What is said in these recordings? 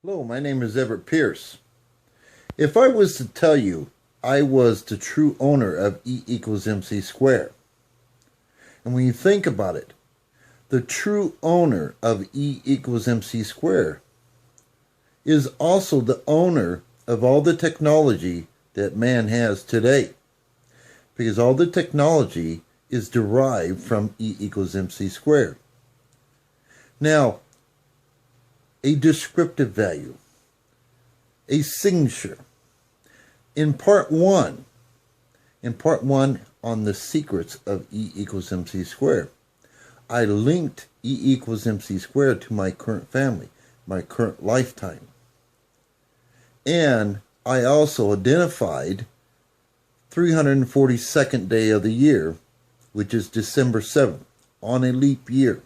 Hello, my name is Albert Pierce. If I was to tell you I was the true owner of E equals MC squared, and when you think about it, the true owner of E equals MC squared is also the owner of all the technology that man has today. Because all the technology is derived from E equals MC squared. Now, a descriptive value, a signature. In part one on the secrets of E equals MC squared, I linked E equals MC squared to my current family, my current lifetime. And I also identified 342nd day of the year, which is December 7th, on a leap year.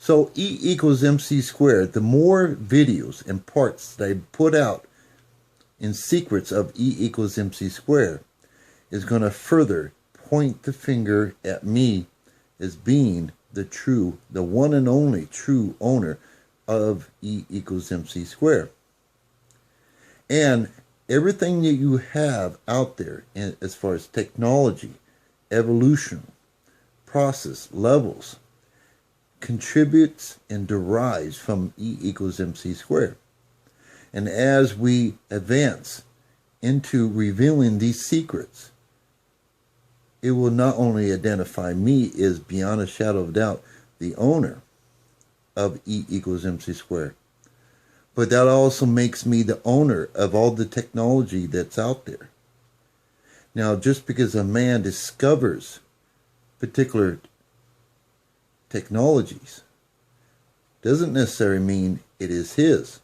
So E equals MC squared, the more videos and parts that I put out in secrets of E equals MC squared is going to further point the finger at me as being the one and only true owner of E equals MC squared. And everything that you have out there as far as technology, evolution, process, levels, contributes and derives from E equals MC squared. And as we advance into revealing these secrets, it will not only identify me as, beyond a shadow of doubt, the owner of E equals MC squared, but that also makes me the owner of all the technology that's out there. Now, just because a man discovers particular technologies doesn't necessarily mean it is his.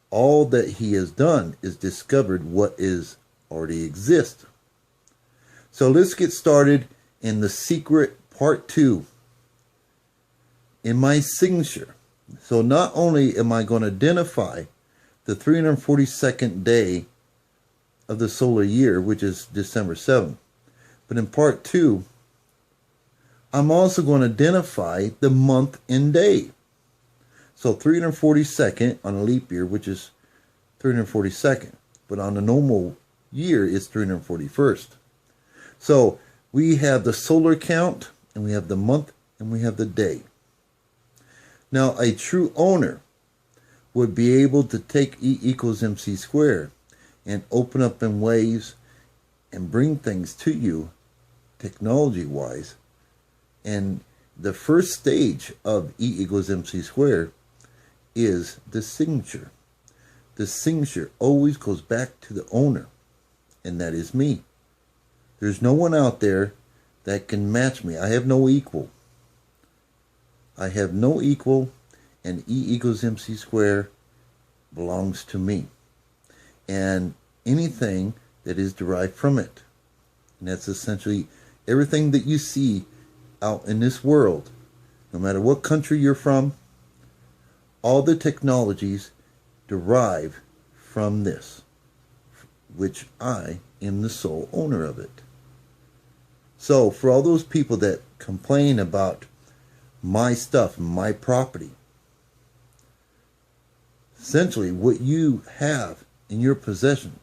All that he has done is discovered what is already exists. So let's get started in the secret part 2 in my signature. So not only am I going to identify the 342nd day of the solar year, which is December 7th, but in part 2, I'm also going to identify the month and day. So 342nd on a leap year, which is 342nd, but on a normal year, it's 341st. So we have the solar count, and we have the month, and we have the day. Now, a true owner would be able to take E equals MC squared and open up in ways and bring things to you technology-wise. And the first stage of E equals MC squared is the signature. The signature always goes back to the owner, and that is me. There's no one out there that can match me. I have no equal. I have no equal, and E equals MC squared belongs to me. And anything that is derived from it. And that's essentially everything that you see out in this world, no matter what country you're from, all the technologies derive from this, which I am the sole owner of it. So for all those people that complain about my stuff, my property, essentially what you have in your possession,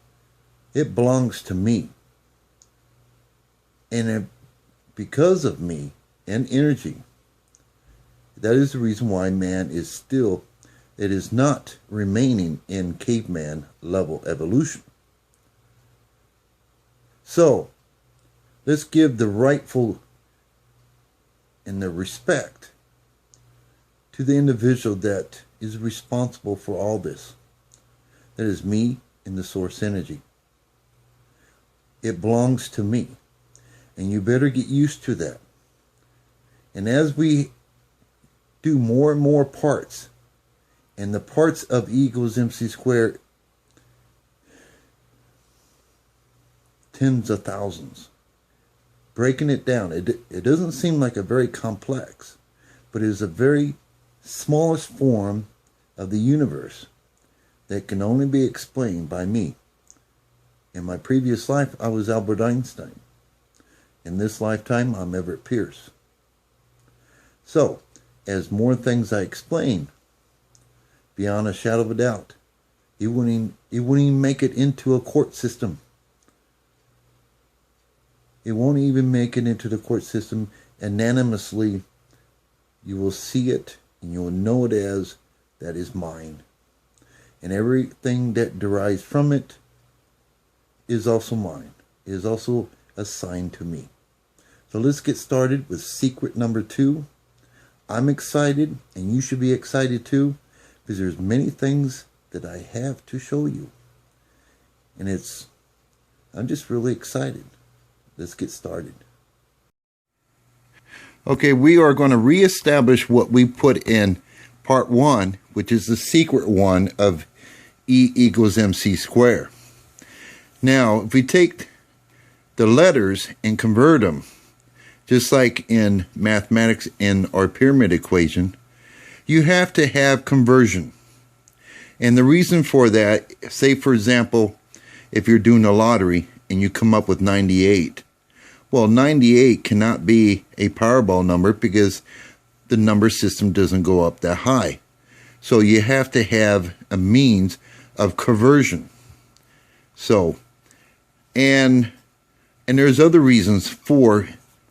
it belongs to me. And because of me and energy, that is the reason why man is still, it is not remaining in caveman level evolution. So let's give the rightful and the respect to the individual that is responsible for all this. That is me and the source energy. It belongs to me. And you better get used to that. And as we do more and more parts, and the parts of E equals MC squared, tens of thousands, breaking it down, it doesn't seem like a very complex, but it is a very smallest form of the universe that can only be explained by me. In my previous life, I was Albert Einstein. In this lifetime, I'm Albert Pierce. So, as more things I explain, beyond a shadow of a doubt. It wouldn't even make it into a court system. It won't even make it into the court system. Unanimously, you will see it and you will know it as, that is mine. And everything that derives from it is also mine. It is also assigned to me. So let's get started with secret number 2. I'm excited, and you should be excited too, because there's many things that I have to show you. And I'm just really excited. Let's get started. Okay, we are going to reestablish what we put in part 1, which is the secret one of E equals MC². Now, if we take the letters and convert them, just like in mathematics in our pyramid equation, you have to have conversion. And the reason for that, say for example, if you're doing a lottery and you come up with 98, well, 98 cannot be a Powerball number because the number system doesn't go up that high. So you have to have a means of conversion. So, and there's other reasons for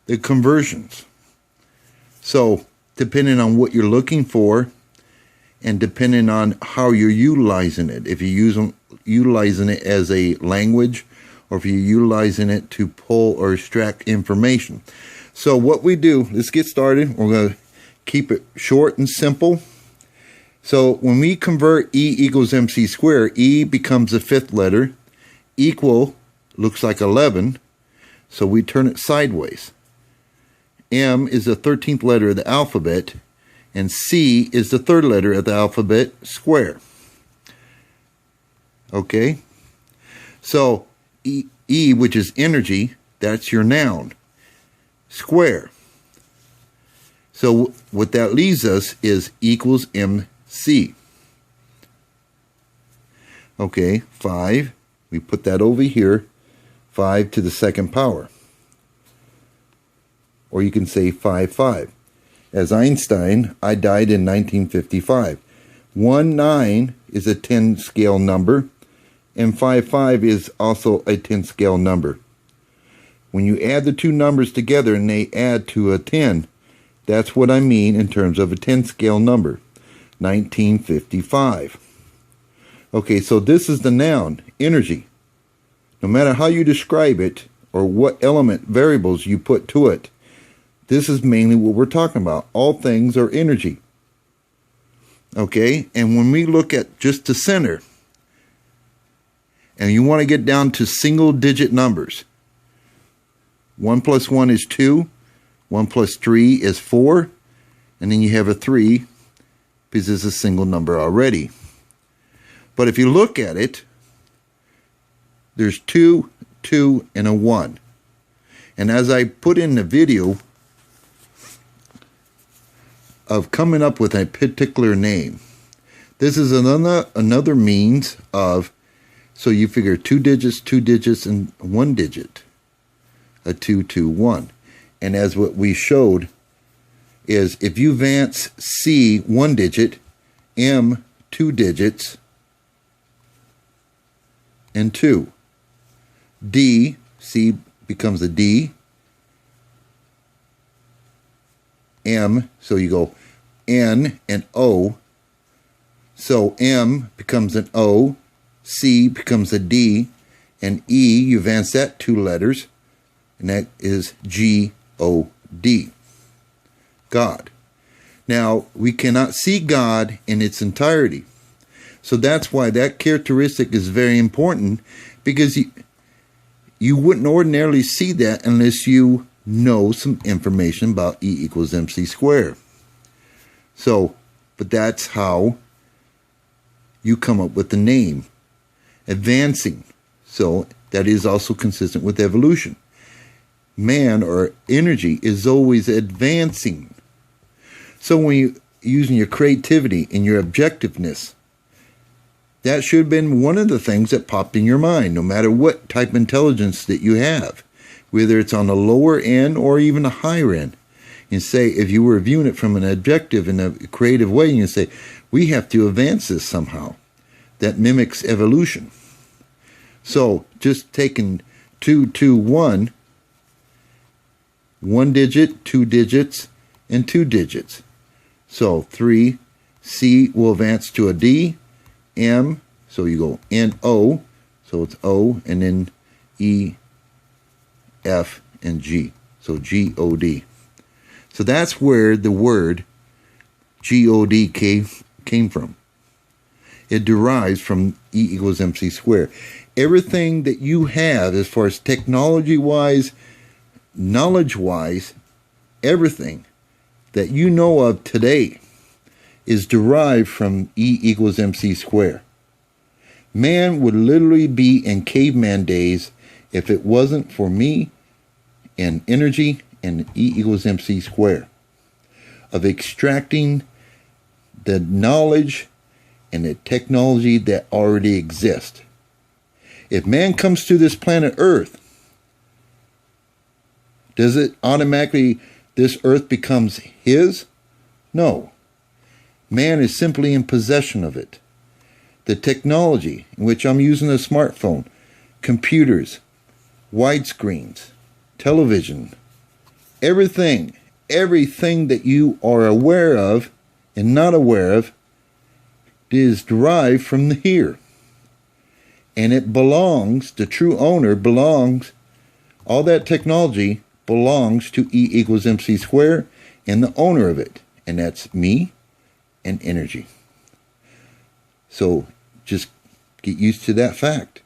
the conversions. So, depending on what you're looking for, and depending on how you're utilizing it, if you're utilizing it as a language, or if you're utilizing it to pull or extract information. So what we do, let's get started. We're going to keep it short and simple. So when we convert E equals MC², E becomes the 5th letter. Equal looks like 11, so we turn it sideways. M is the 13th letter of the alphabet, and C is the 3rd letter of the alphabet square. Okay? So E, which is energy, that's your noun. Square. So what that leaves us is equals MC. Okay, 5. We put that over here. 5 to the 2nd power. Or you can say 5. As Einstein, I died in 1955. 19 is a 10 scale number, and 55 is also a 10 scale number. When you add the two numbers together and they add to a 10, that's what I mean in terms of a 10 scale number. 1955. Okay, so this is the noun, energy. No matter how you describe it or what element variables you put to it, this is mainly what we're talking about. All things are energy. Okay, and when we look at just the center, and you want to get down to single digit numbers, 1 plus 1 is 2, 1 plus 3 is 4, and then you have a 3 because it's a single number already. But if you look at it, there's 2, 2, and a 1. And as I put in the video of coming up with a particular name, this is another means of, so you figure 2 digits, and 1 digit. A 2, 2, 1. And as what we showed is if you advance C 1 digit, M 2 digits, and 2. D, C becomes a D. M, so you go N and O. So M becomes an O, C becomes a D, and E, you advance that 2 letters, and that is G-O-D. God. Now, we cannot see God in its entirety. So that's why that characteristic is very important, because you wouldn't ordinarily see that unless you know some information about E equals MC². So, but that's how you come up with the name. Advancing. So that is also consistent with evolution. Man, or energy, is always advancing. So when you're using your creativity and your objectiveness, that should have been one of the things that popped in your mind, no matter what type of intelligence that you have, whether it's on the lower end or even a higher end. And say, if you were viewing it from an objective and a creative way, you say, we have to advance this somehow. That mimics evolution. So, just taking 2, 2, 1, 1 digit, 2 digits, and 2 digits. So, 3, C will advance to a D, M, so you go N, O, so it's O, and then E, F, and G. So, G, O, D. So that's where the word G-O-D came from. It derives from E equals MC². Everything that you have as far as technology-wise, knowledge-wise, everything that you know of today is derived from E equals MC². Man would literally be in caveman days if it wasn't for me and energy and E equals MC², of extracting the knowledge and the technology that already exists. If man comes to this planet Earth, does it automatically, this Earth becomes his? No. Man is simply in possession of it. The technology in which I'm using a smartphone, computers, widescreens, television, everything that you are aware of and not aware of is derived from the here. And it belongs, the true owner belongs, all that technology belongs to E equals MC² and the owner of it. And that's me and energy. So just get used to that fact.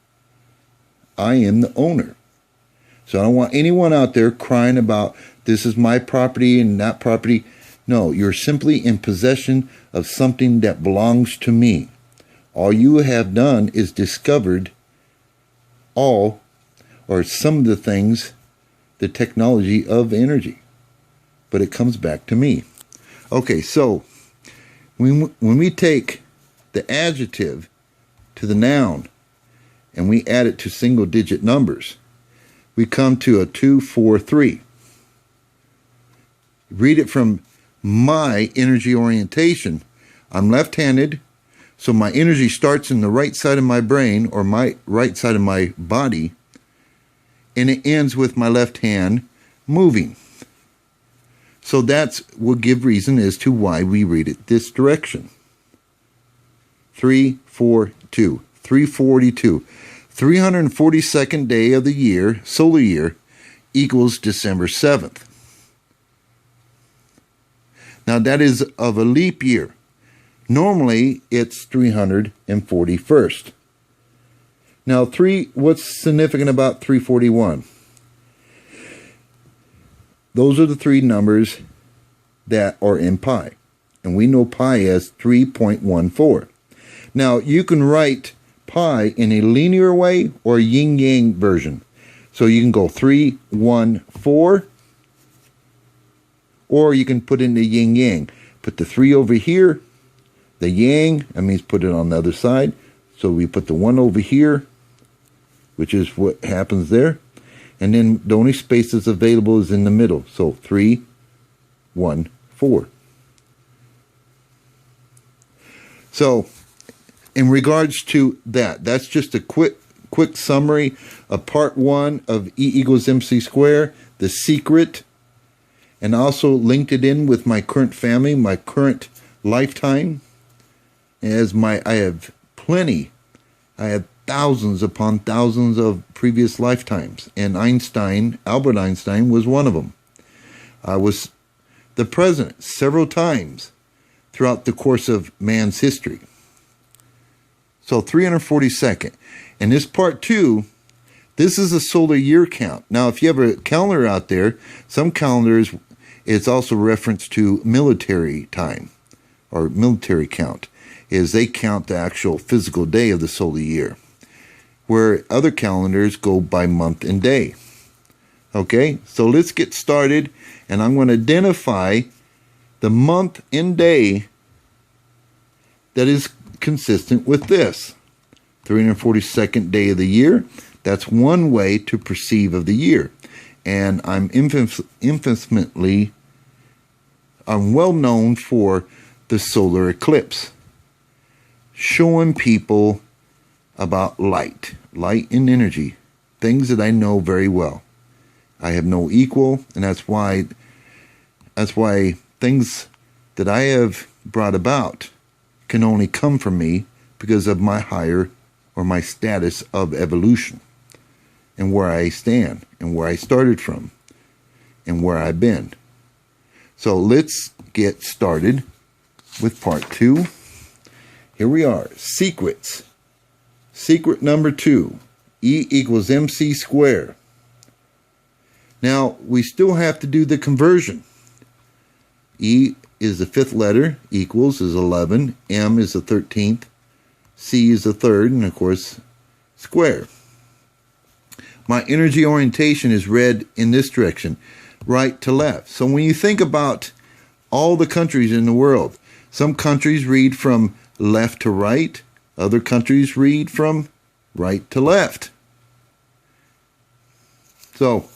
I am the owner. So I don't want anyone out there crying about this is my property and that property. No, you're simply in possession of something that belongs to me. All you have done is discovered all or some of the things, the technology of energy. But it comes back to me. Okay, so when we take the adjective to the noun and we add it to single digit numbers, we come to a 2, 4, 3. Read it from my energy orientation. I'm left-handed, so my energy starts in the right side of my brain or my right side of my body, and it ends with my left hand moving. So that's will give reason as to why we read it this direction. 3, 4, 2. 342. 342nd day of the year, solar year, equals December 7th. Now that is of a leap year. Normally it's 341st. Now what's significant about 341? Those are the three numbers that are in pi. And we know pi as 3.14. Now you can write pi in a linear way or yin-yang version. So you can go 3, 1, 4, or you can put in the yin-yang. Put the 3 over here, the yang, that means put it on the other side. So we put the 1 over here, which is what happens there. And then the only space that's available is in the middle. So 3, 1, 4. So in regards to that, that's just a quick summary of part 1 of E equals MC², the secret, and also linked it in with my current family, my current lifetime. As I have thousands upon thousands of previous lifetimes, and Albert Einstein was one of them. I was the president several times throughout the course of man's history. So 342nd. And this part 2, this is a solar year count. Now, if you have a calendar out there, some calendars, it's also reference to military time or military count, is they count the actual physical day of the solar year, where other calendars go by month and day. Okay, so let's get started, and I'm going to identify the month and day that is consistent with this. 342nd day of the year. That's one way to perceive of the year. And I'm infinitely I'm well known for the solar eclipse, showing people about light and energy, things that I know very well. I have no equal, and that's why things that I have brought about can only come from me because of my higher or my status of evolution and where I stand and where I started from and where I've been. So let's get started with part 2. Here we are. Secrets. Secret number 2. E equals MC². Now, we still have to do the conversion. E is the 5th letter, equals is 11, M is the 13th, C is the 3rd, and of course, square. My energy orientation is read in this direction, right to left. So when you think about all the countries in the world, some countries read from left to right, other countries read from right to left. So,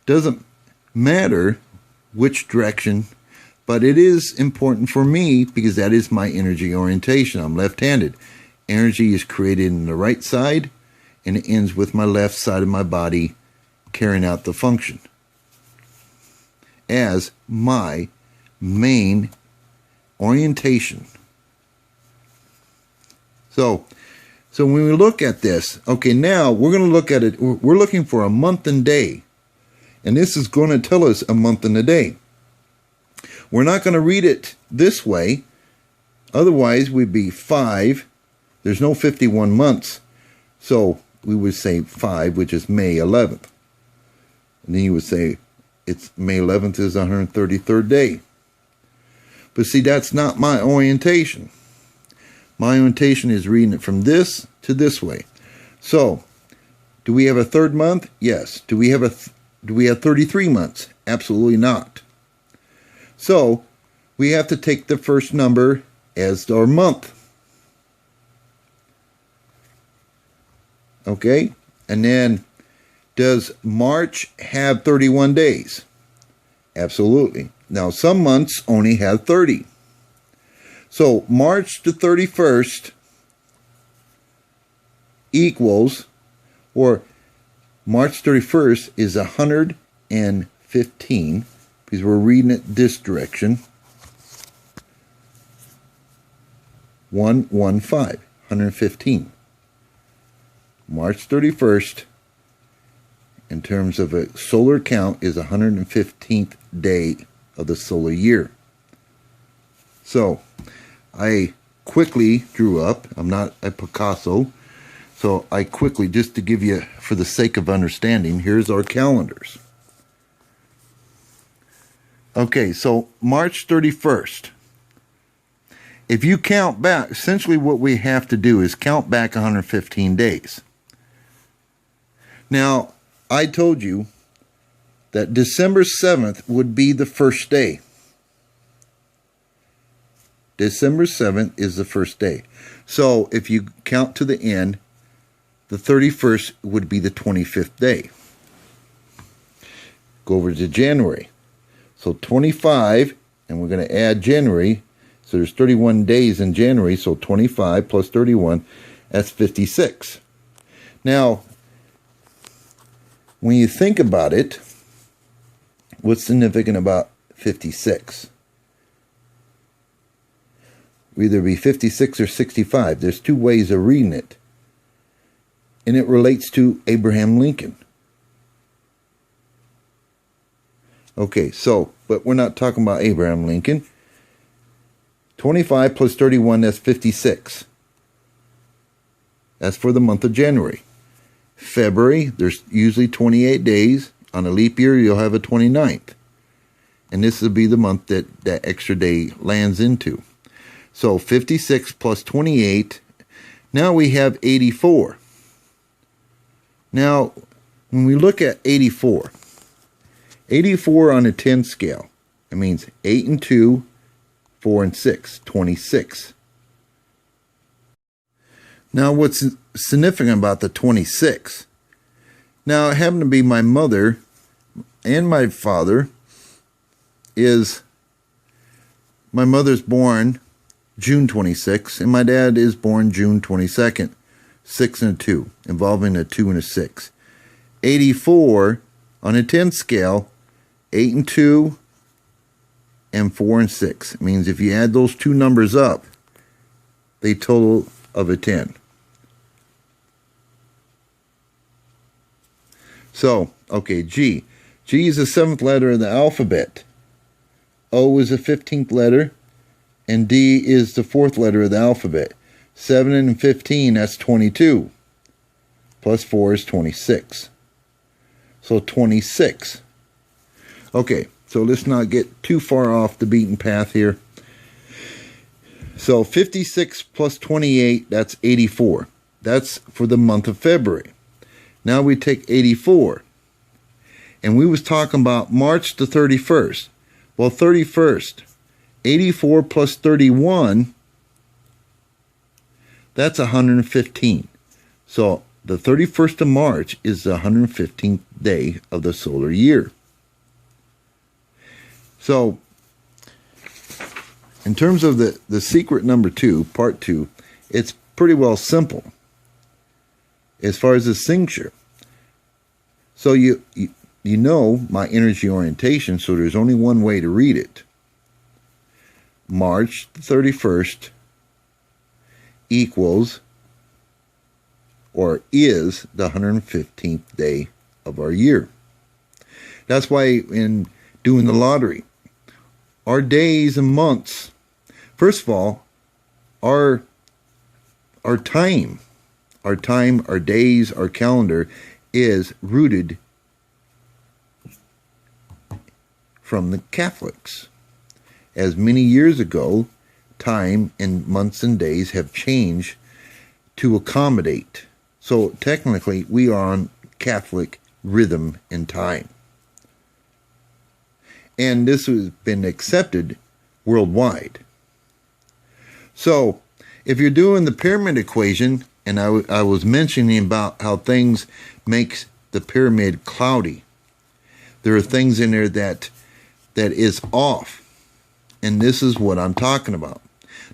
doesn't matter which direction, but it is important for me because that is my energy orientation. I'm left-handed. Energy is created in the right side, and it ends with my left side of my body carrying out the function as my main orientation. So when we look at this, okay, now we're going to look at it. We're looking for a month and day, and this is going to tell us a month and a day. We're not going to read it this way, otherwise we'd be 5. There's no 51 months, so we would say 5, which is May 11th. And then you would say it's May 11th is the 133rd day. But see, that's not my orientation. My orientation is reading it from this to this way. So, do we have a 3rd month? Yes. Do we have 33 months? Absolutely not. So, we have to take the first number as our month. Okay? And then, does March have 31 days? Absolutely. Now, some months only have 30. So, March the 31st equals, or March 31st is 115, because we're reading it this direction. 115. March 31st, in terms of a solar count, is 115th day of the solar year. So, I quickly drew up. I'm not a Picasso, so I quickly, just to give you, for the sake of understanding, here's our calendars. Okay, so March 31st. If you count back, essentially what we have to do is count back 115 days. Now, I told you that December 7th would be the first day. December 7th is the first day. So if you count to the end, the 31st would be the 25th day. Go over to January. So 25, and we're going to add January. So there's 31 days in January, so 25 plus 31, that's 56. Now, when you think about it, what's significant about 56? Either be 56 or 65. There's 2 ways of reading it. And it relates to Abraham Lincoln. Okay, so, but we're not talking about Abraham Lincoln. 25 plus 31, that's 56. That's for the month of January. February, there's usually 28 days. On a leap year, you'll have a 29th. And this will be the month that that extra day lands into. So 56 plus 28, now we have 84. Now, when we look at 84, 84 on a 10 scale, it means 8 and 2, 4 and 6, 26. Now, what's significant about the 26? Now, it happened to be my mother and my father is my mother's born June 26, and my dad is born June 22nd. 6 and a 2, involving a 2 and a 6. 84 on a 10 scale, 8 and 2, and 4 and 6. It means if you add those two numbers up, they total of a 10. So, okay, G. G is the 7th letter of the alphabet. O is the 15th letter, and D is the 4th letter of the alphabet. 7 and 15, that's 22. Plus 4 is 26. So 26. Okay, so let's not get too far off the beaten path here. So 56 plus 28, that's 84. That's for the month of February. Now we take 84. And we was talking about March the 31st. Well, 31st. 84 plus 31, that's 115. So the 31st of March is the 115th day of the solar year. So in terms of the secret number 2, part 2, it's pretty well simple as far as the signature. So you know my energy orientation, so there's only one way to read it. March the 31st equals or is the 115th day of our year. That's why in doing the lottery, our days and months, first of all, our time, our days, our calendar is rooted from the Catholics. As many years ago, time and months and days have changed to accommodate. So technically, we are on Catholic rhythm and time. And this has been accepted worldwide. So if you're doing the pyramid equation, and I was mentioning about how things makes the pyramid cloudy. There are things in there that is off. And this is what I'm talking about.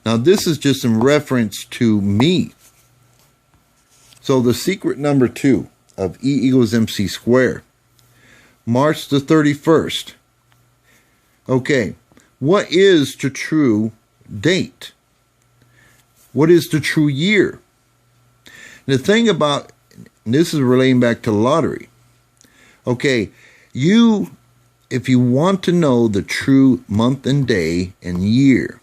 Now, this is just in reference to me. So the secret number 2 of E equals MC². March the 31st. Okay, what is the true date? What is the true year? The thing about, this is relating back to lottery. Okay, if you want to know the true month and day and year,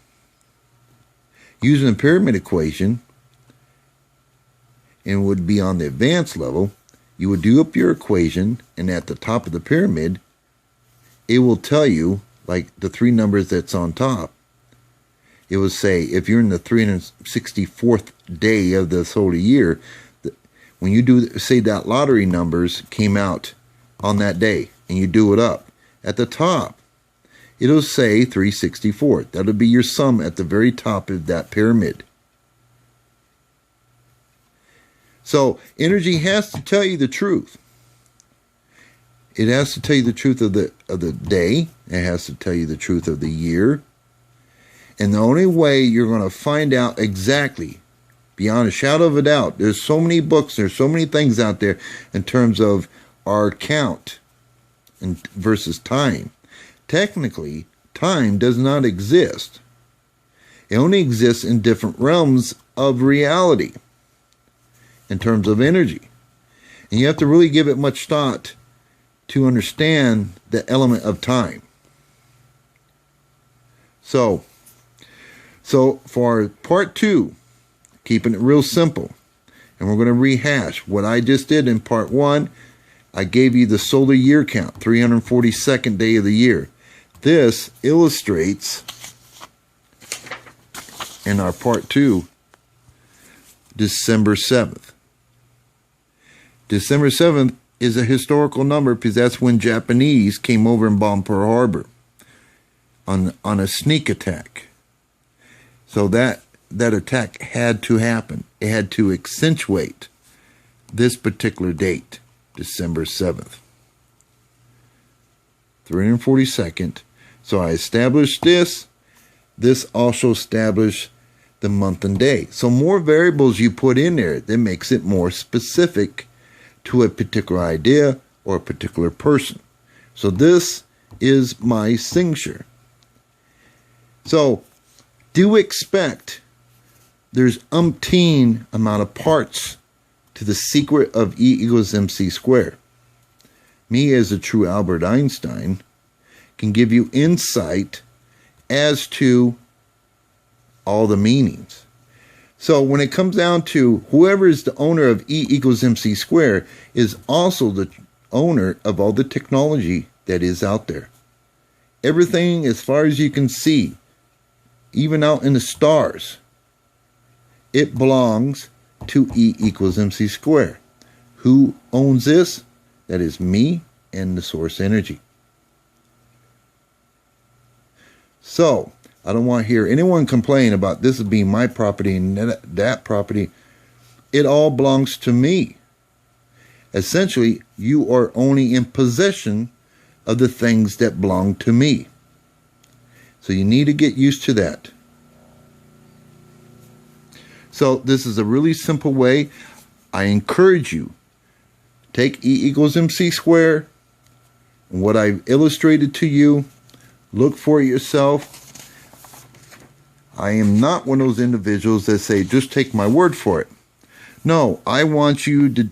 using a pyramid equation, and would be on the advanced level, you would do up your equation, and at the top of the pyramid, it will tell you, like the 3 numbers that's on top, it will say, if you're in the 364th day of the solar year, when you do, say that lottery numbers came out on that day, and you do it up, at the top, it'll say 364. That'll be your sum at the very top of that pyramid. So energy has to tell you the truth. It has to tell you the truth of the day. It has to tell you the truth of the year. And the only way you're going to find out exactly, beyond a shadow of a doubt, there's so many books, there's so many things out there in terms of our count versus time. Technically, time does not exist. It only exists in different realms of reality in terms of energy. And you have to really give it much thought to understand the element of time. So for part 2, keeping it real simple, and we're going to rehash what I just did in part 1. I gave you the solar year count, 342nd day of the year. This illustrates, in our part 2, December 7th. December 7th is a historical number because that's when Japanese came over and bombed Pearl Harbor on a sneak attack. So that attack had to happen. It had to accentuate this particular date, December 7th. 342nd. So I established this. this also establishes the month and day. So more variables you put in there, that makes it more specific to a particular idea or a particular person. So this is my signature. So do expect there's umpteen amount of parts to the secret of E equals MC². Me, as a true Albert Einstein, can give you insight as to all the meanings. So when it comes down to whoever is the owner of E equals MC² is also the owner of all the technology that is out there. Everything as far as you can see, even out in the stars, it belongs to E equals MC². Who owns this? That is me and the source energy. So I don't want to hear anyone complain about this as being my property and that property. It all belongs to me. Essentially, you are only in possession of the things that belong to me. So you need to get used to that. So this is a really simple way. I encourage you, take E equals MC², and what I've illustrated to you, look for it yourself. I am not one of those individuals that say, just take my word for it. No, I want you to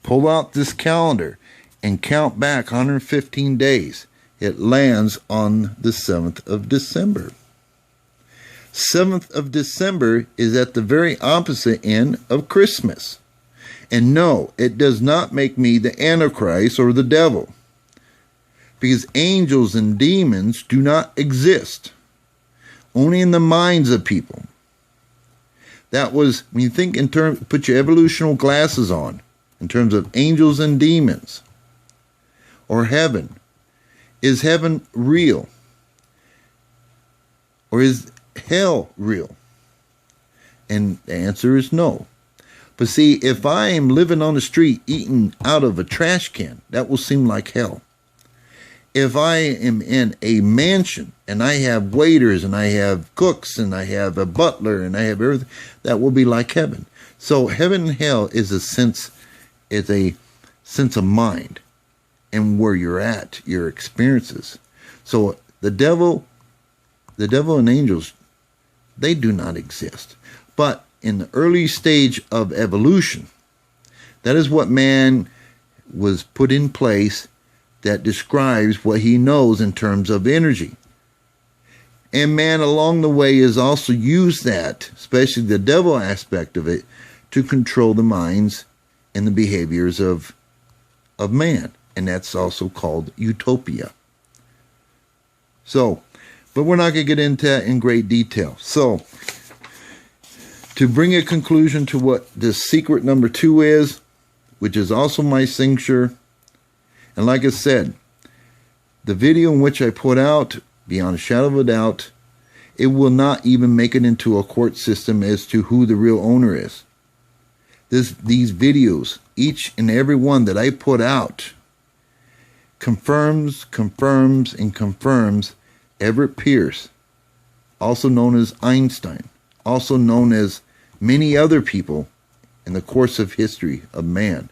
pull out this calendar and count back 115 days. It lands on the 7th of December. 7th of December is at the very opposite end of Christmas. And no, it does not make me the Antichrist or the devil. Because angels and demons do not exist. Only in the minds of people. That was, when you think in terms, put your evolutional glasses on, in terms of angels and demons, or heaven. Is heaven real? Or is hell real? And the answer is no. But see, if I am living on the street eating out of a trash can, that will seem like hell. If I am in a mansion and I have waiters and I have cooks and I have a butler and I have everything, that will be like heaven. So heaven and hell is a sense of mind and where you're at, your experiences. So the devil and angels, they do not exist. But in the early stage of evolution, that is what man was put in place that describes what he knows in terms of energy. And man along the way has also used that, especially the devil aspect of it, to control the minds and the behaviors of man. And that's also called utopia. So, but we're not going to get into that in great detail. So, to bring a conclusion to what this secret number 2 is, which is also my signature, and like I said, the video in which I put out, beyond a shadow of a doubt, it will not even make it into a court system as to who the real owner is. These videos, each and every one that I put out, confirms Everett Pierce, also known as Einstein, also known as many other people in the course of history of man.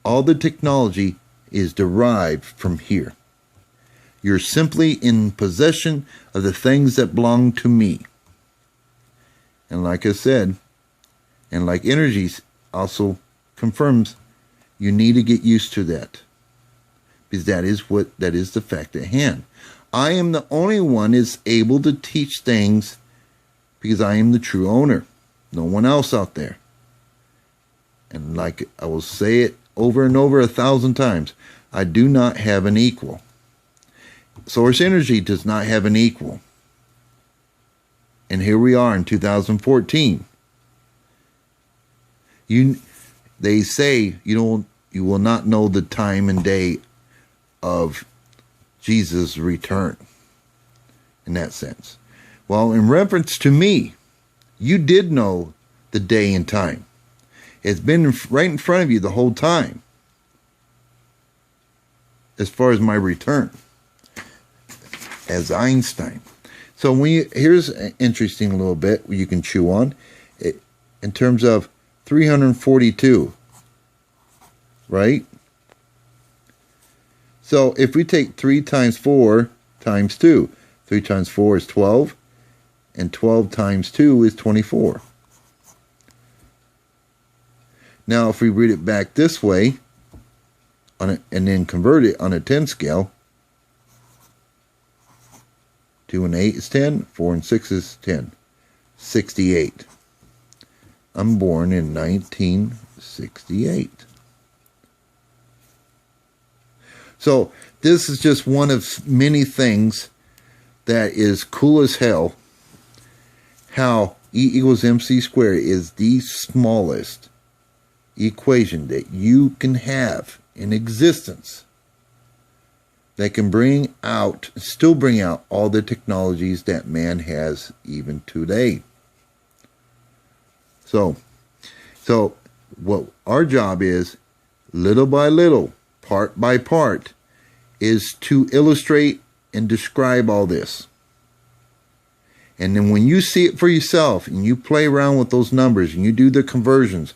All the technology is derived from here. You're simply in possession of the things that belong to me. And like I said, and like energies also confirms, you need to get used to that. Because that is the fact at hand. I am the only one that's able to teach things because I am the true owner. No one else out there. And like I will say it over and over 1,000 times, I do not have an equal. Source energy does not have an equal. And here we are in 2014. They say you will not know the time and day of Jesus' return. In that sense. Well, in reference to me, you did know the day and time. It's been right in front of you the whole time. As far as my return. As Einstein. So here's an interesting little bit you can chew on. In terms of 342, right? So if we take 3 times 4 times 2, 3 times 4 is 12, and 12 times 2 is 24. Now if we read it back this way, and then convert it on a 10 scale, 2 and 8 is 10, 4 and 6 is 10. 68. I'm born in 1968. So this is just one of many things that is cool as hell. How E equals MC² is the smallest equation that you can have in existence that can still bring out all the technologies that man has even today. So what our job is, little by little, part by part, is to illustrate and describe all this. And then when you see it for yourself and you play around with those numbers and you do the conversions,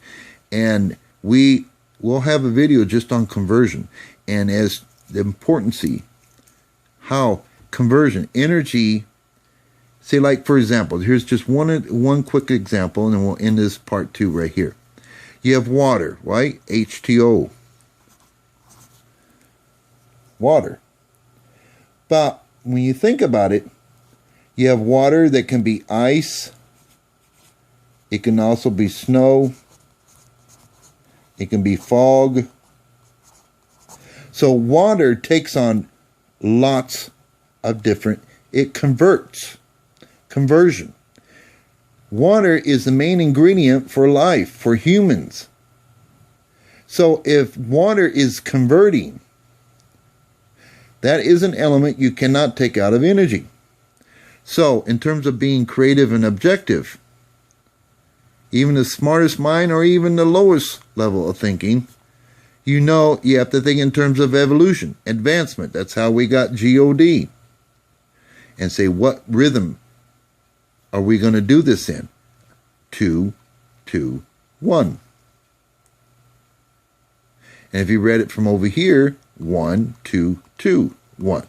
and we'll have a video just on conversion and as the importance, how conversion, energy, say like for example, here's just one quick example and then we'll end this part 2 right here. You have water, right? H2O. Water. But when you think about it, you have water that can be ice. It can also be snow. It can be fog. So water takes on lots of different, it converts. Conversion. Water is the main ingredient for life, for humans. So if water is converting, that is an element you cannot take out of energy. So in terms of being creative and objective, even the smartest mind or even the lowest level of thinking, you know you have to think in terms of evolution, advancement. That's how we got God. And say, what rhythm are we going to do this in? 2, 2, 1. And if you read it from over here, 1, 2, 2, 1.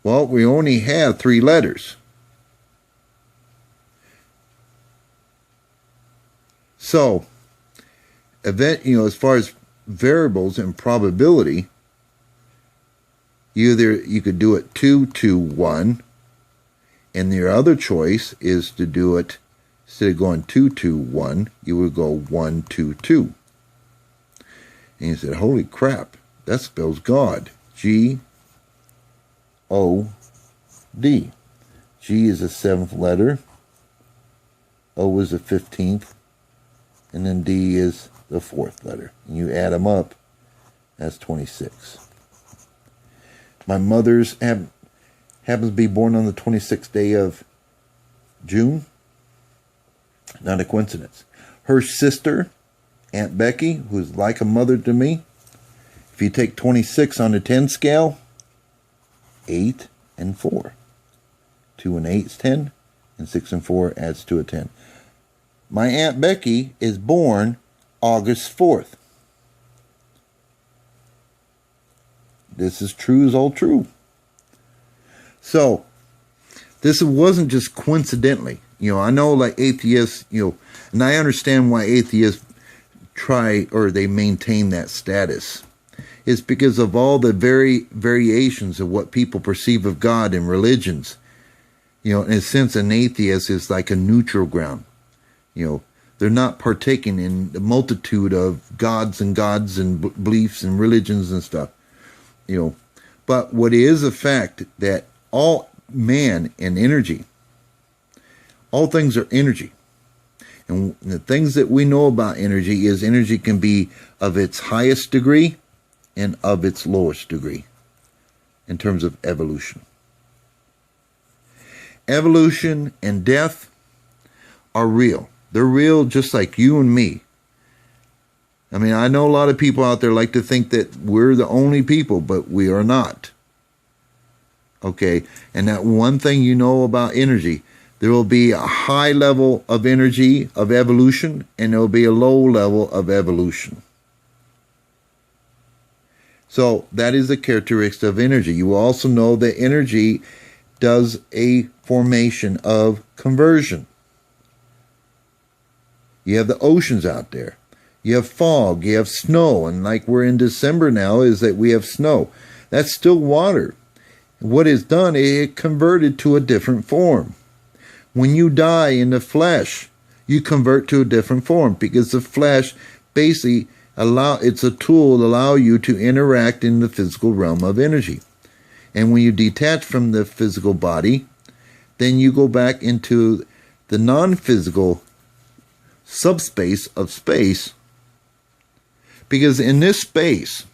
Well, we only have 3 letters. So, as far as variables and probability, you could do it 2, 2, 1, and your other choice is to do it, instead of going 2, 2, 1, you would go 1, 2, 2. And you said, holy crap, that spells God. G-O-D. G is the 7th letter. O is the 15th. And then D is the 4th letter. And you add them up, that's 26. My mother's happens to be born on the 26th day of June. Not a coincidence. Her sister, Aunt Becky, who's like a mother to me, if you take 26 on the 10 scale, 8 and 4. 2 and 8 is 10, and 6 and 4 adds to a 10. My Aunt Becky is born August 4th. This is true as all true. So, this wasn't just coincidentally. I know like atheists, and I understand why atheists try or they maintain that status. It's because of all the variations of what people perceive of God and religions. In a sense, an atheist is like a neutral ground. They're not partaking in the multitude of gods and beliefs and religions and stuff. But what is a fact that all man and energy, all things are energy. And the things that we know about energy is energy can be of its highest degree and of its lowest degree in terms of evolution. Evolution and death are real. They're real just like you and me. I mean, I know a lot of people out there like to think that we're the only people, but we are not. Okay, and that one thing you know about energy, there will be a high level of energy of evolution, and there will be a low level of evolution. So that is the characteristic of energy. You will also know that energy does a formation of conversion. You have the oceans out there. You have fog. You have snow. And like we're in December now, is that we have snow. That's still water. What is done, it converted to a different form. When you die in the flesh, you convert to a different form, because the flesh basically it's a tool to allow you to interact in the physical realm of energy. And when you detach from the physical body, then you go back into the non-physical subspace of space. Because in this space,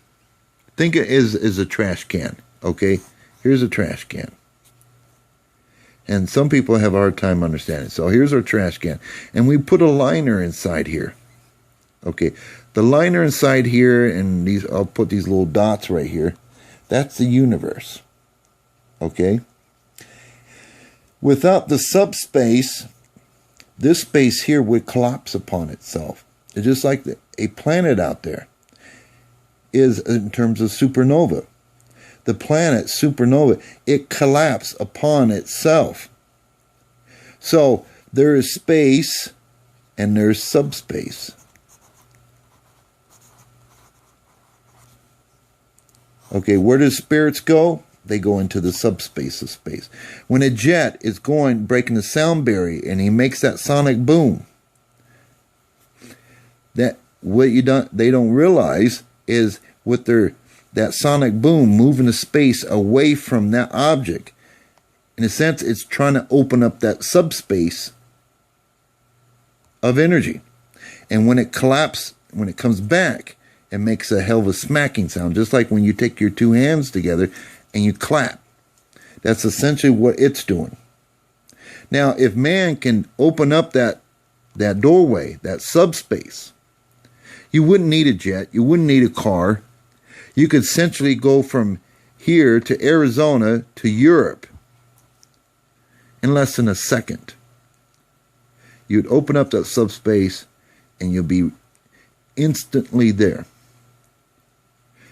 think it is a trash can, okay? Here's a trash can. And some people have a hard time understanding. So here's our trash can. And we put a liner inside here. Okay, the liner inside here, and I'll put these little dots right here. That's the universe. Okay? Without the subspace, this space here would collapse upon itself. It's just like a planet out there is in terms of supernova. The planet, supernova, it collapses upon itself. So there is space and there's subspace. Okay, where do spirits go? They go into the subspace of space. When a jet is breaking the sound barrier, and he makes that sonic boom, they don't realize is with that sonic boom moving the space away from that object. In a sense, it's trying to open up that subspace of energy. And when it collapses, when it comes back, it makes a hell of a smacking sound, just like when you take your two hands together and you clap. That's essentially what it's doing. Now, if man can open up that doorway, that subspace, you wouldn't need a jet, you wouldn't need a car. You could essentially go from here to Arizona to Europe in less than a second. You'd open up that subspace and you'll be instantly there.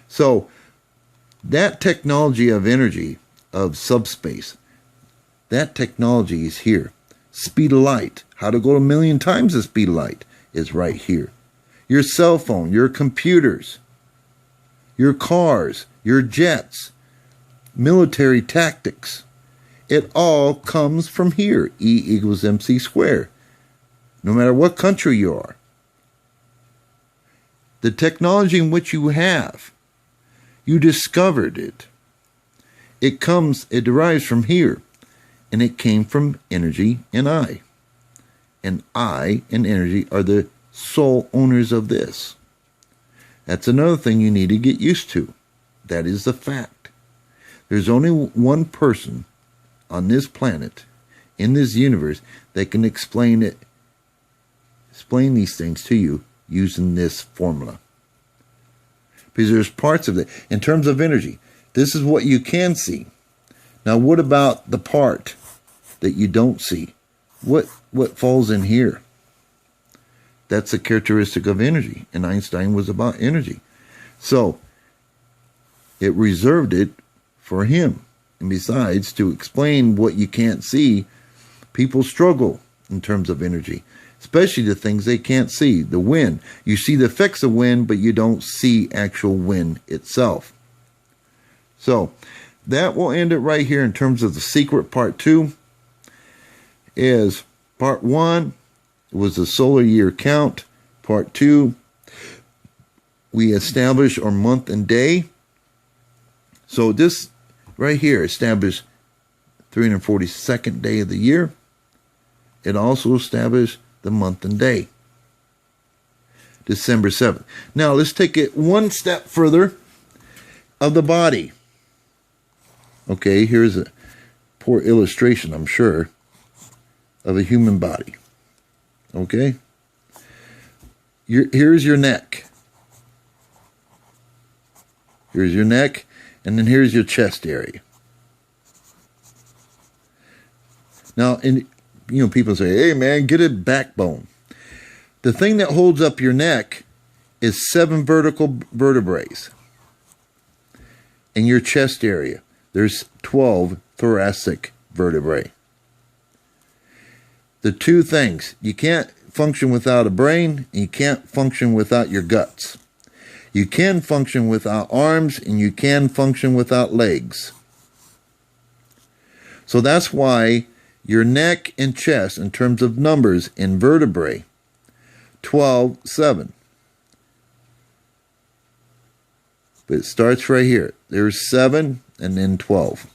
So that technology of energy, of subspace, that technology is here. Speed of light, how to go a million times the speed of light, is right here. Your cell phone, your computers, your cars, your jets, military tactics, it all comes from here. E equals MC². No matter what country you are. The technology in which you have, you discovered it. It derives from here. And it came from energy and I. And I and energy are the sole owners of this. That's another thing you need to get used to. That is the fact. There's only one person on this planet, in this universe, that can explain these things to you using this formula. Because there's parts of it. In terms of energy, this is what you can see. Now, what about the part that you don't see? What falls in here? That's a characteristic of energy. And Einstein was about energy. So, it reserved it for him. And besides, to explain what you can't see, people struggle in terms of energy. Especially the things they can't see. The wind. You see the effects of wind, but you don't see actual wind itself. So, that will end it right here in terms of the secret. Part 2 is part 1 was the solar year count. Part 2, we establish our month and day. So this right here established 342nd day of the year. It also established the month and day, December 7th. Now let's take it one step further of the body. Okay, here's a poor illustration, I'm sure, of a human body. Okay? Here's your neck. Here's your neck, and then here's your chest area. Now, and people say, hey man, get a backbone. The thing that holds up your neck is 7 vertical vertebrae. In your chest area, there's 12 thoracic vertebrae. The two things, you can't function without a brain, and you can't function without your guts. You can function without arms, and you can function without legs. So that's why your neck and chest, in terms of numbers in vertebrae, 12, 7. But it starts right here. There's 7 and then 12.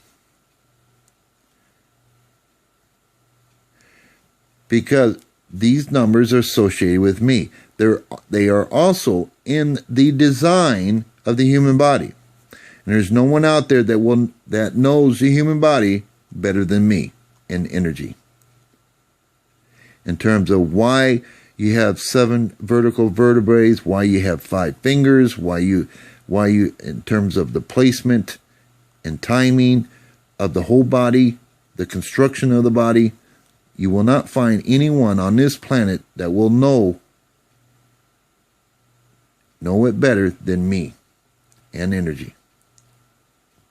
Because these numbers are associated with me. They are also in the design of the human body. And there's no one out there that knows the human body better than me in energy. In terms of why you have 7 vertical vertebrae, why you have 5 fingers, why you in terms of the placement and timing of the whole body, the construction of the body, you will not find anyone on this planet that will know it better than me and energy.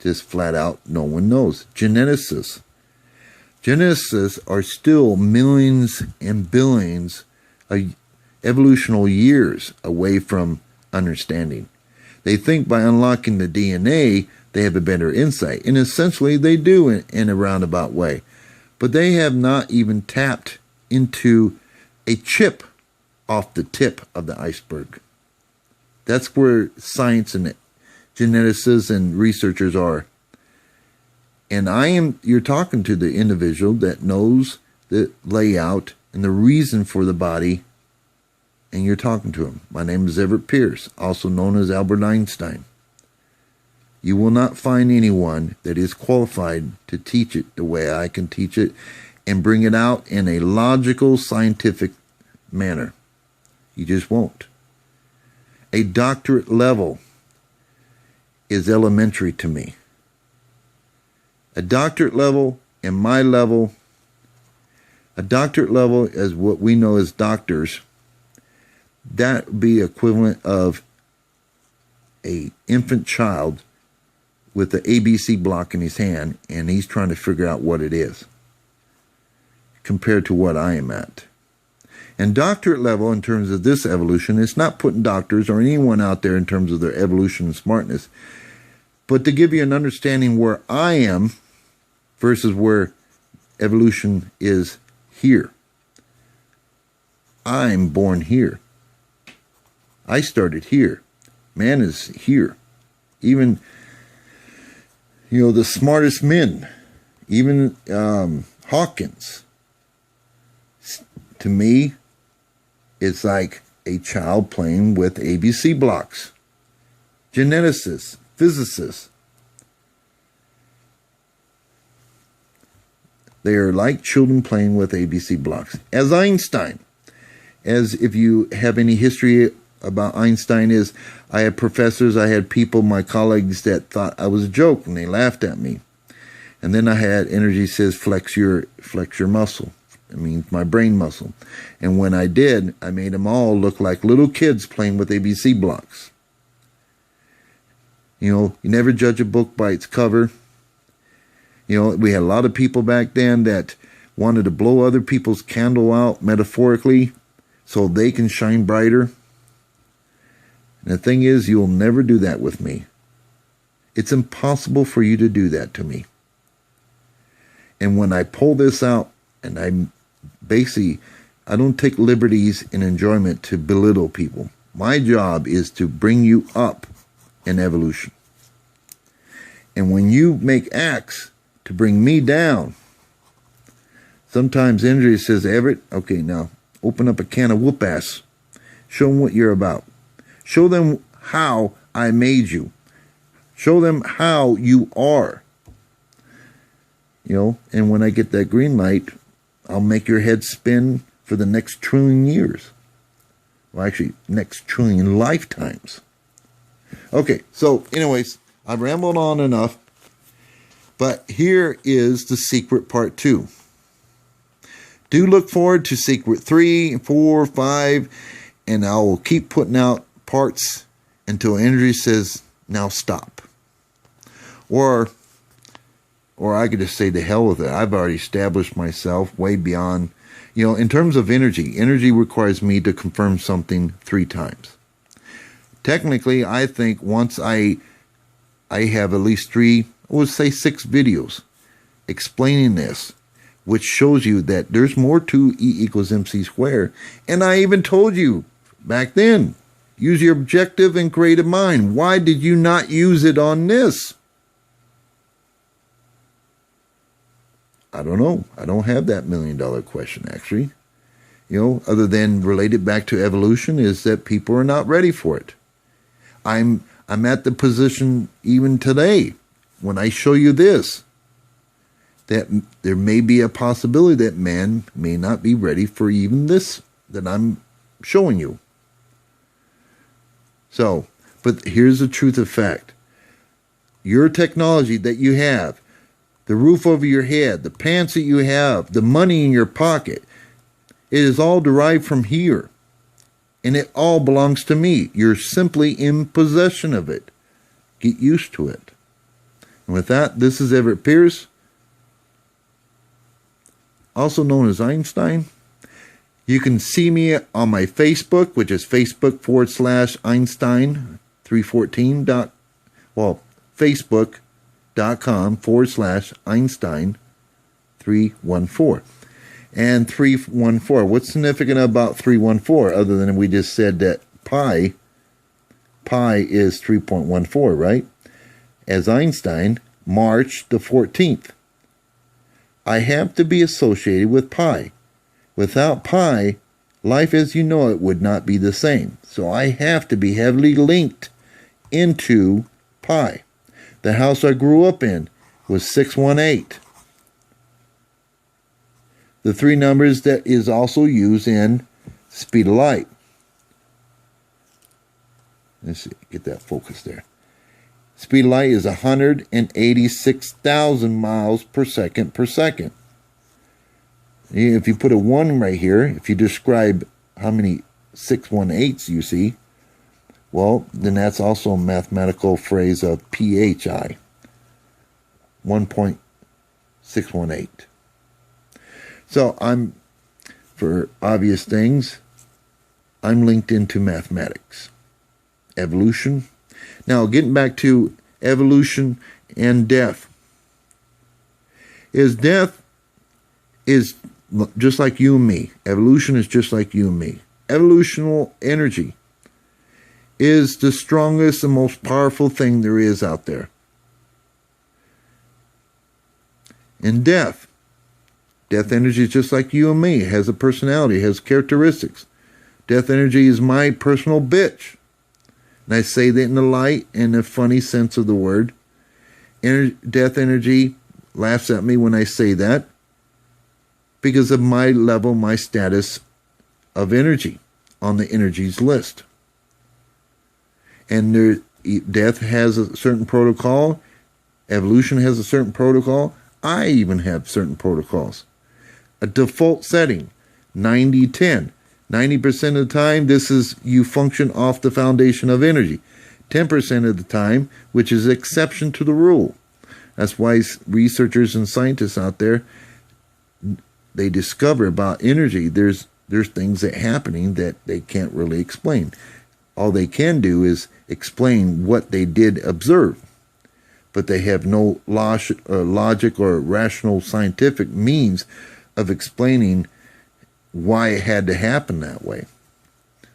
Just flat out, no one knows. Geneticists are still millions and billions of evolutional years away from understanding. They think by unlocking the DNA, they have a better insight. And essentially, they do in a roundabout way. But they have not even tapped into a chip off the tip of the iceberg. That's where science and geneticists and researchers are. And you're talking to the individual that knows the layout and the reason for the body, and you're talking to him. My name is Everett Pierce, also known as Albert Einstein. You will not find anyone that is qualified to teach it the way I can teach it and bring it out in a logical, scientific manner. You just won't. A doctorate level is elementary to me. A doctorate level and my level, a doctorate level is what we know as doctors. That would be equivalent of an infant child with the ABC block in his hand, and he's trying to figure out what it is, compared to what I am at. And doctorate level, in terms of this evolution, it's not putting doctors or anyone out there in terms of their evolution and smartness, but to give you an understanding where I am versus where evolution is here. I'm born here. I started here. Man is here. Even the smartest men, even Hawkins, to me, it's like a child playing with ABC blocks. Geneticists, physicists, they are like children playing with ABC blocks. As Einstein, as if you have any history about Einstein is, I had professors, I had people, my colleagues that thought I was a joke and they laughed at me. And then I had energy says flex your muscle. It means my brain muscle. And when I did, I made them all look like little kids playing with ABC blocks. You never judge a book by its cover. We had a lot of people back then that wanted to blow other people's candle out metaphorically so they can shine brighter. And the thing is, you'll never do that with me. It's impossible for you to do that to me. And when I pull this out, and I don't take liberties in enjoyment to belittle people. My job is to bring you up in evolution. And when you make acts to bring me down, sometimes energy says, Everett, okay, now open up a can of whoop ass. Show them what you're about. Show them how I made you. Show them how you are. And when I get that green light, I'll make your head spin for the next trillion years. Well, actually, next trillion lifetimes. Okay, so anyways, I've rambled on enough. But here is the secret part 2. do look forward to Secret 3, 4, 5, and I will keep putting out parts until energy says, now stop. Or I could just say to hell with it. I've already established myself way beyond, in terms of energy requires me to confirm something 3 times. Technically, I think once I have at least 3, I would say 6 videos explaining this, which shows you that there's more to E equals MC². And I even told you back then, use your objective and creative mind. Why did you not use it on this? I don't know. I don't have that $1 million question, actually. Other than related back to evolution, is that people are not ready for it. I'm at the position even today, when I show you this, that there may be a possibility that man may not be ready for even this that I'm showing you. So, but here's the truth of fact. Your technology that you have, the roof over your head, the pants that you have, the money in your pocket, it is all derived from here. And it all belongs to me. You're simply in possession of it. Get used to it. And with that, this is Everett Pierce, also known as Einstein. You can see me on my Facebook, which is Facebook.com/Einstein314. Facebook.com/Einstein314. And 314. What's significant about 314 other than we just said that pi is 3.14, right? As Einstein, March the 14th. I have to be associated with pi. Without pi, life as you know it would not be the same. So I have to be heavily linked into pi. The house I grew up in was 618. The 3 numbers that is also used in speed of light. Let's see, get that focus there. Speed of light is 186,000 miles per second per second. If you put a 1 right here, if you describe how many 618s you see, well, then that's also a mathematical phrase of PHI. 1.618. So for obvious things, I'm linked into mathematics, evolution. Now, getting back to evolution and death. Death is just like you and me. Evolution is just like you and me. Evolutional energy is the strongest and most powerful thing there is out there. And death energy is just like you and me. It has a personality, it has characteristics. Death energy is my personal bitch. And I say that in the light and the funny sense of the word. Death energy laughs at me when I say that because of my level, my status of energy on the energies list. And death has a certain protocol. Evolution has a certain protocol. I even have certain protocols. A default setting, 90-10. 90% of the time, this is you function off the foundation of energy. 10% of the time, which is exception to the rule. That's why researchers and scientists out there, they discover about energy. There's things that are happening that they can't really explain. All they can do is explain what they did observe. But they have no logic or rational scientific means of explaining why it had to happen that way,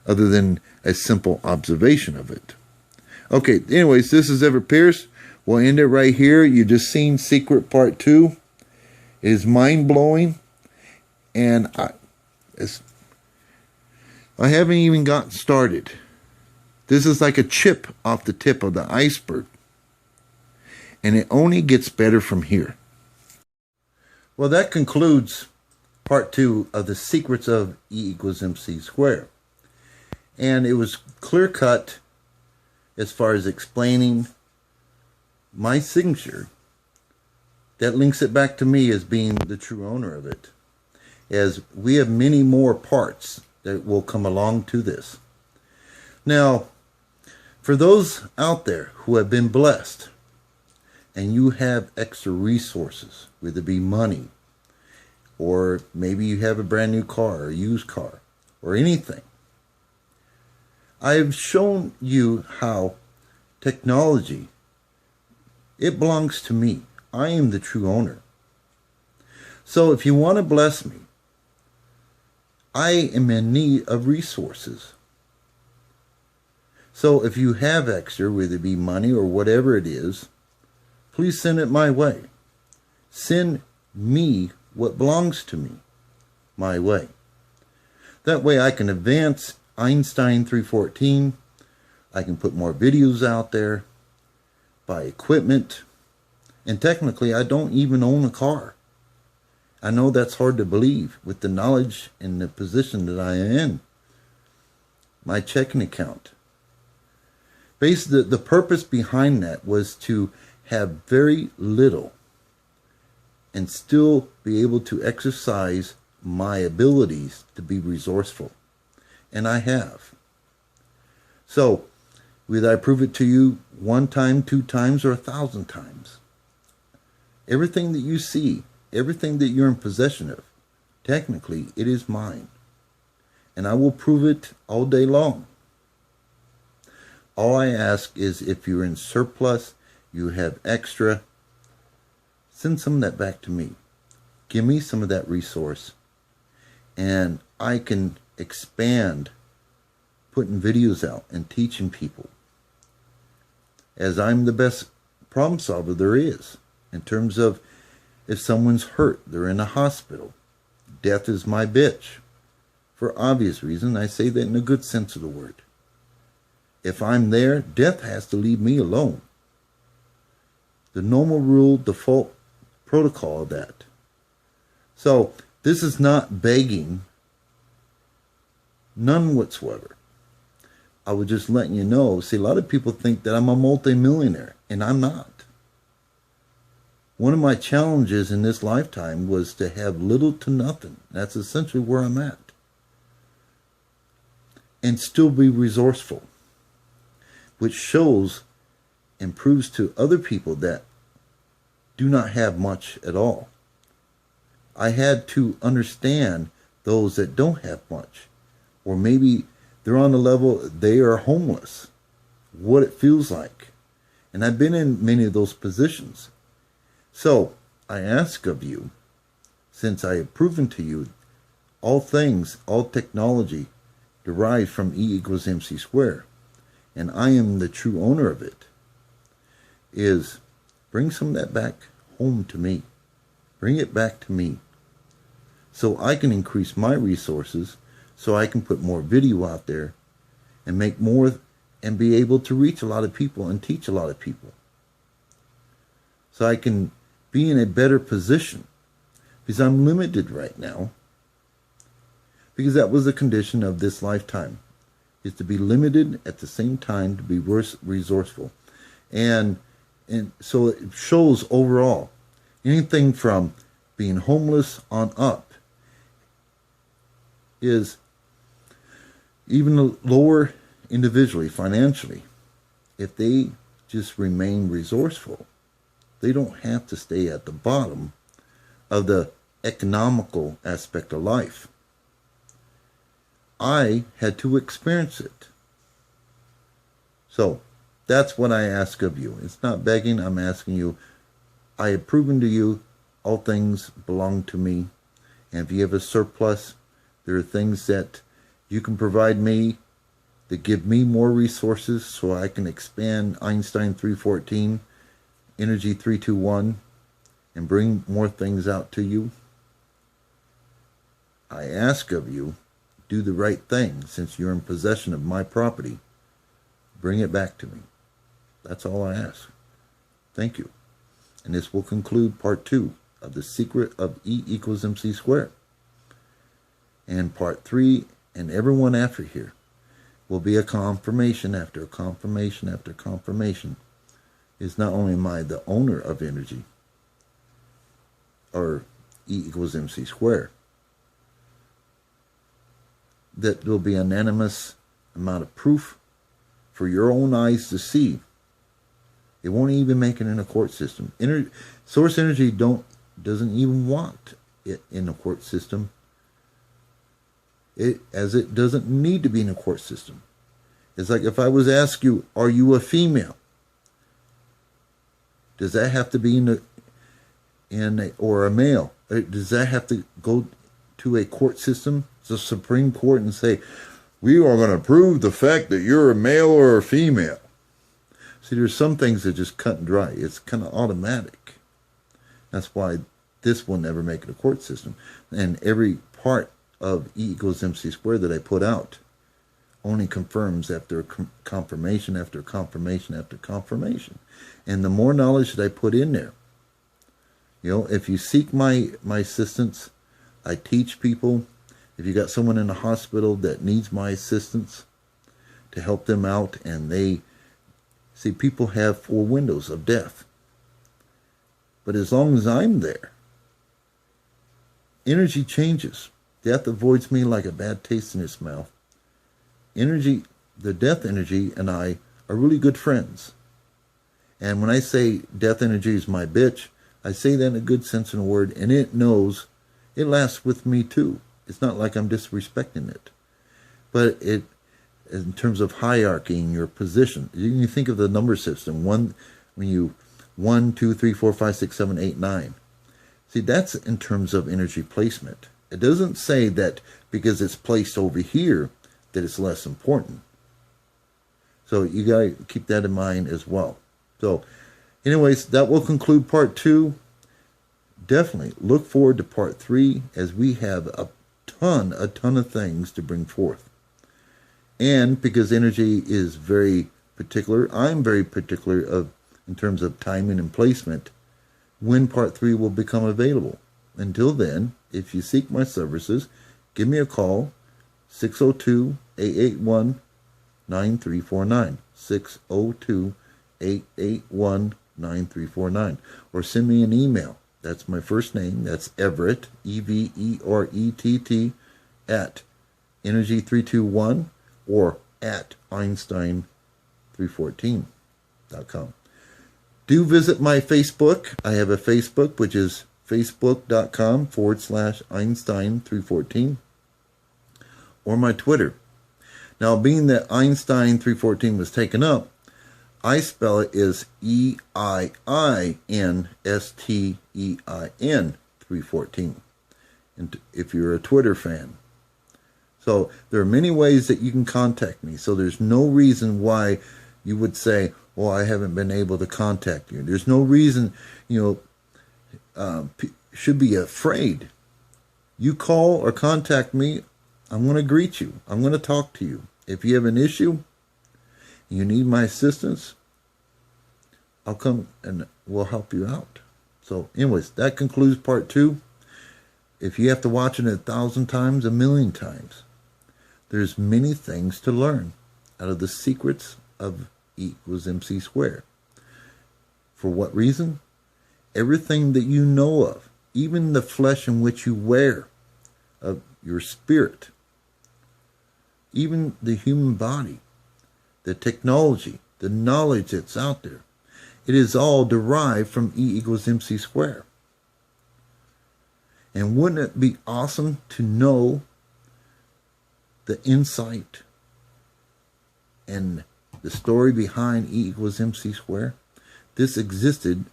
other than a simple observation of it. Okay, anyways, this is Everett Pierce. We'll end it right here. You just seen Secret Part 2. It is mind-blowing, and I haven't even gotten started. This is like a chip off the tip of the iceberg, and it only gets better from here. Well, that concludes Part 2 of the Secrets of E equals MC². And it was clear-cut as far as explaining my signature that links it back to me as being the true owner of it. as we have many more parts that will come along to this. Now, for those out there who have been blessed and you have extra resources, whether it be money, or maybe you have a brand new car or used car or anything, I have shown you how technology, it belongs to me. I am the true owner. So if you want to bless me, I am in need of resources. So if you have extra, whether it be money or whatever it is, please send it my way. Send me what belongs to me my way. That way I can advance Einstein 314. I can put more videos out there, buy equipment, and technically I don't even own a car. I know that's hard to believe with the knowledge and the position that I am in. My checking account. Basically, the purpose behind that was to have very little and still be able to exercise my abilities to be resourceful. And I have. So, whether I prove it to you 1 time, 2 times, or 1,000 times, everything that you see, everything that you're in possession of, technically, it is mine. And I will prove it all day long. All I ask is if you're in surplus, you have extra, send some of that back to me. Give me some of that resource. And I can expand putting videos out and teaching people. As I'm the best problem solver there is. In terms of if someone's hurt, they're in a hospital. Death is my bitch. For obvious reason, I say that in a good sense of the word. If I'm there, death has to leave me alone. The normal rule, default protocol of that. So, this is not begging. None whatsoever. I was just letting you know. See, a lot of people think that I'm a multimillionaire, and I'm not. One of my challenges in this lifetime was to have little to nothing. That's essentially where I'm at. And still be resourceful. Which shows and proves to other people that do not have much at all. I had to understand those that don't have much. Or maybe they're on the level, they are homeless. What it feels like. And I've been in many of those positions. So, I ask of you, since I have proven to you all things, all technology derives from E equals MC², and I am the true owner of it, is bring some of that back home to me. Bring it back to me. So I can increase my resources, so I can put more video out there and make more and be able to reach a lot of people and teach a lot of people. So I can be in a better position, because I'm limited right now, because that was the condition of this lifetime, is to be limited at the same time to be resourceful. And so it shows overall, anything from being homeless on up is even lower individually, financially, if they just remain resourceful, they don't have to stay at the bottom of the economical aspect of life. I had to experience it. So, that's what I ask of you. It's not begging, I'm asking you. I have proven to you all things belong to me. And if you have a surplus, there are things that you can provide me that give me more resources so I can expand Einstein 314, Energy 321, and bring more things out to you. I ask of you, do the right thing since you're in possession of my property. Bring it back to me. That's all I ask. Thank you. And this will conclude part 2 of the secret of E equals MC². And part 3 and everyone after here will be a confirmation after confirmation after confirmation. Is not only am I the owner of energy, or E equals MC², that there'll be an unanimous amount of proof for your own eyes to see. It won't even make it in a court system. Source energy doesn't even want it in a court system, as it doesn't need to be in a court system. It's like if I was to ask you, are you a female? Does that have to be or a male? Does that have to go to a court system, the Supreme Court, and say, we are going to prove the fact that you're a male or a female? See, there's some things that just cut and dry. It's kind of automatic. That's why this will never make it a court system. And every part of E equals MC² that I put out only confirms after confirmation after confirmation after confirmation. And the more knowledge that I put in there, if you seek my assistance, I teach people. If you got someone in the hospital that needs my assistance to help them out, and people have 4 windows of death. But as long as I'm there, energy changes. Death avoids me like a bad taste in its mouth. The death energy and I are really good friends. And when I say death energy is my bitch, I say that in a good sense of the word, and it knows it lasts with me too. It's not like I'm disrespecting it. But in terms of hierarchy in your position, you think of the number system, 1, 2, 3, 4, 5, 6, 7, 8, 9. See, that's in terms of energy placement. It doesn't say that because it's placed over here that it's less important. So you got to keep that in mind as well. So anyways, that will conclude part 2. Definitely look forward to part 3, as we have a ton of things to bring forth. And because energy is very particular, I'm very particular in terms of timing and placement, when part 3 will become available. Until then, if you seek my services, give me a call, 602-881-9349, 602-881-9349, or send me an email. That's my first name. That's Everett, Everett, at energy321 or at Einstein314.com. Do visit my Facebook. I have a Facebook, which is facebook.com/Einstein314, or my Twitter. Now, being that Einstein314 was taken up, I spell it as EIINSTEIN 314. And if you're a Twitter fan. So there are many ways that you can contact me. So there's no reason why you would say, well, I haven't been able to contact you. There's no reason, should be afraid. You call or contact me, I'm going to greet you. I'm going to talk to you. If you have an issue, you need my assistance, I'll come and we'll help you out. So anyways, that concludes part 2. If you have to watch it 1,000 times, 1,000,000 times, there's many things to learn out of the secrets of E equals MC². For what reason? Everything that you know of, even the flesh in which you wear, of your spirit, even the human body, the technology, the knowledge that's out there, it is all derived from E equals MC². And wouldn't it be awesome to know the insight and the story behind E equals MC²? This existed,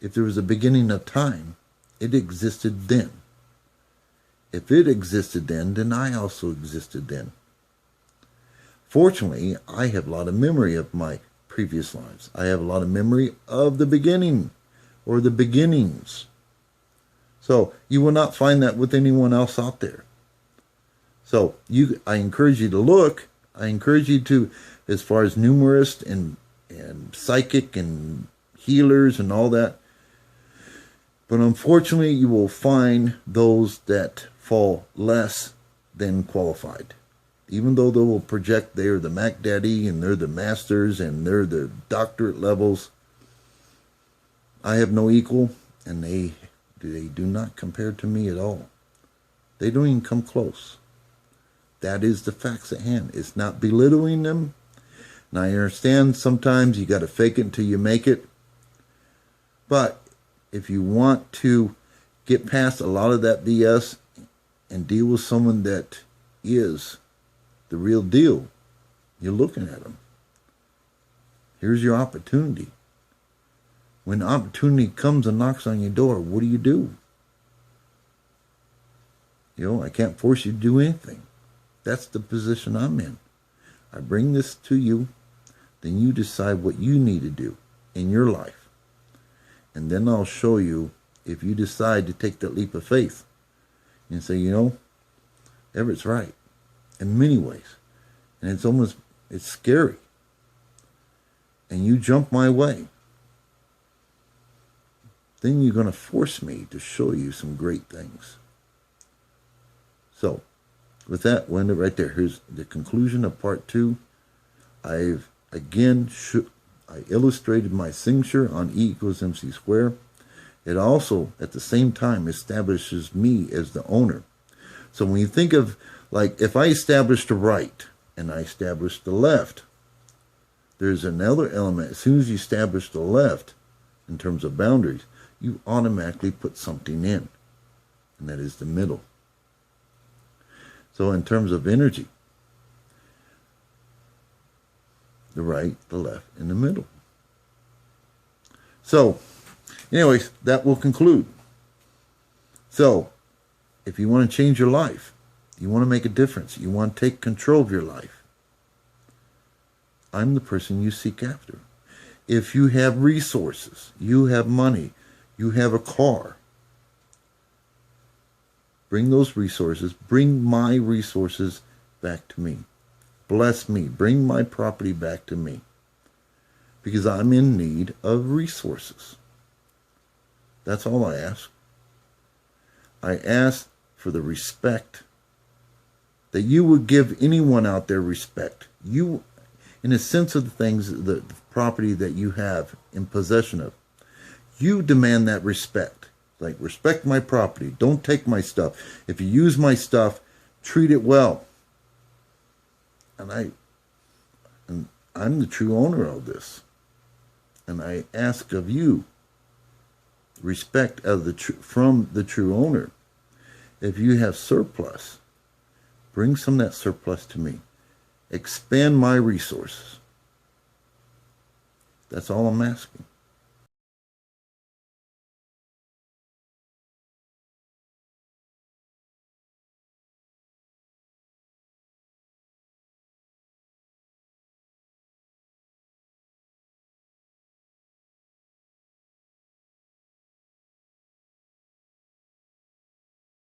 if there was a beginning of time, it existed then. If it existed then I also existed then. Fortunately, I have a lot of memory of my previous lives. I have a lot of memory of the beginning or the beginnings. So you will not find that with anyone else out there. So I encourage you to look. I encourage you to, as far as numerist and psychic and healers and all that. But unfortunately, you will find those that fall less than qualified. Even though they will project they're the Mac Daddy and they're the masters and they're the doctorate levels, I have no equal, and they do not compare to me at all. They don't even come close. That is the facts at hand. It's not belittling them. And I understand sometimes you got to fake it until you make it. But if you want to get past a lot of that BS and deal with someone that is the real deal, you're looking at them. Here's your opportunity. When opportunity comes and knocks on your door, what do? I can't force you to do anything. That's the position I'm in. I bring this to you, then you decide what you need to do in your life. And then I'll show you if you decide to take that leap of faith and say, Everett's right in many ways. And it's scary. And you jump my way. Then you're going to force me to show you some great things. So, with that, we'll end it right there. Here's the conclusion of part 2. I illustrated my signature on E equals MC². It also, at the same time, establishes me as the owner. So when you think of, like, if I establish the right and I establish the left, there's another element. As soon as you establish the left, in terms of boundaries, you automatically put something in, and that is the middle. So in terms of energy, the right, the left, and the middle. So, anyways, that will conclude. So, if you want to change your life, you want to make a difference, you want to take control of your life, I'm the person you seek after. If you have resources, you have money, you have a car, bring those resources, bring my resources back to me. Bless me, bring my property back to me. Because I'm in need of resources. That's all I ask. I ask for the respect that you would give anyone out there respect. You, in a sense of the things, the property that you have in possession of, you demand that respect. Like, respect my property. Don't take my stuff. If you use my stuff, treat it well. And I'm the true owner of this. And I ask of you respect from the true owner. If you have surplus, bring some of that surplus to me. Expand my resources. That's all I'm asking.